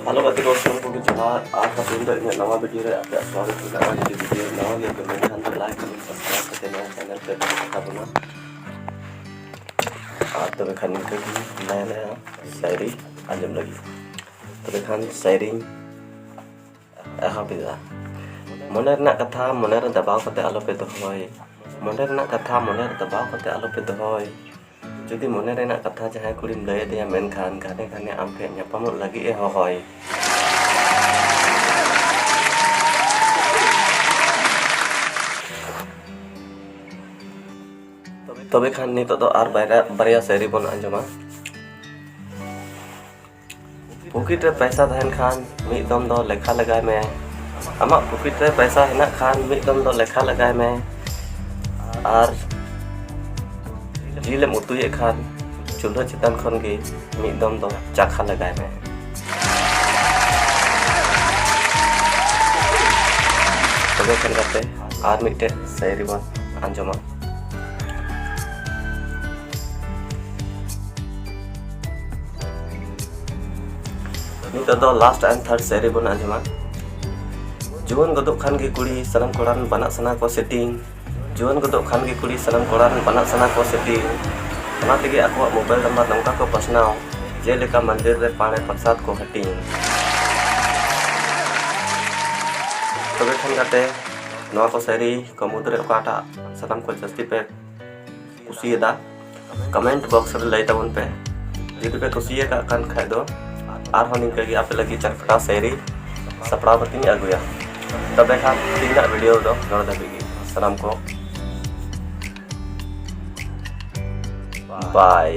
Halo Kak Tiro, assalamualaikum johan. Apa sudah ingat nama video रे आपका स्वागत है आज की वीडियो नवा ये कमेंट अंदर लाइक कमेंट सब्सक्राइब करते हैं चैनल पे का बना आप तो खाने के नया नया शायरी आजम लगी तो खान शायरी बिदा मनेर ना कथा मनेर दबाव करते आलो पे दोहय मनेर ना कथा मनेर दबाव करते आलो पे दोहय जुदी मने रेना कथा जहां कुड़ीम लय दिया मेनखान घाने घाने आम पे ᱧᱟᱯᱟᱢᱚᱜ लगी ए होय तबे खान नितो तो आर बारिया शायरी बन आंजमा पॉकेट रे पैसा तहन खान मिद दम दो लेखा लगाय में आमा पॉकेट रे पैसा हेना खान मिद दम दो लेखा लगाय में आर जिले मुतुए खान चूल्हा चितान खन के मिद दम दो चाखा लगाय में तबे खान करते आर मिटे शायरी बन आंजमा नितो दो लास्ट एंड थर्ड शायरी बन आंजमा जुवन गदुक खान की कुड़ी सनम कोड़ान बना सना को सेटिंग जुवन गदुक खान की कुड़ी सनम कोड़ान बना सना को सेटिंग ᱚᱱᱟ ᱛᱮᱜᱮ ᱟᱠᱚᱣᱟᱜ ᱢᱳᱵᱟᱭᱤᱞ ᱱᱟᱢᱵᱟᱨ ᱱᱚᱝᱠᱟ ᱠᱚ ᱯᱟᱥᱱᱟᱣ ᱡᱮᱞᱮᱠᱟ ᱢᱚᱱᱫᱤᱨ ᱨᱮ ᱯᱟᱲᱮ ᱯᱨᱚᱥᱟᱫ ᱠᱚ ᱦᱟᱹᱴᱤᱧ ᱛᱚᱵᱮ ᱠᱷᱟᱱ ᱠᱟᱛᱮ ᱱᱚᱣᱟ ᱠᱚ ᱥᱟᱹᱨᱤ ᱠᱚ ᱢᱩᱫᱽᱨᱮ ᱚᱠᱟᱴᱟᱜ ᱥᱟᱱᱟᱢ ᱠᱚ ᱡᱟᱹᱥᱛᱤ ᱯᱮ ᱠᱩᱥᱤᱭᱟᱫᱟ ᱠᱚᱢᱮᱱᱴ ᱵᱚᱠᱥ ᱨᱮ ᱞᱟᱹᱭ ᱛᱟᱵᱚᱱ ᱯᱮ ᱡᱩᱫᱤ ᱯᱮ ᱠᱩᱥᱤᱭᱟᱠᱟᱜ ᱠᱟᱱ ᱠᱷᱟᱡ ᱫᱚ ᱟᱨᱦᱚᱸ ᱱᱤᱝᱠᱟᱹ ᱜᱮ ᱟᱯᱮ ᱞᱟᱹᱜᱤᱫ ᱪᱟᱨᱯᱟᱴᱟ ᱥᱟᱹᱨᱤ ᱥᱟᱯᱲᱟᱣ ᱠᱟᱛᱮᱧ ᱟᱹᱜᱩᱭᱟ ᱛᱚᱵᱮ ᱠᱷᱟᱱ ᱛᱮᱦᱮᱧᱟᱜ ᱵᱷᱤᱰᱤᱭᱳ ᱫᱚ ᱱᱚᱰᱮ ᱫᱷᱟᱹᱵᱤᱡ ᱜᱮ ᱥᱟᱱᱟᱢ ᱠᱚ बाय।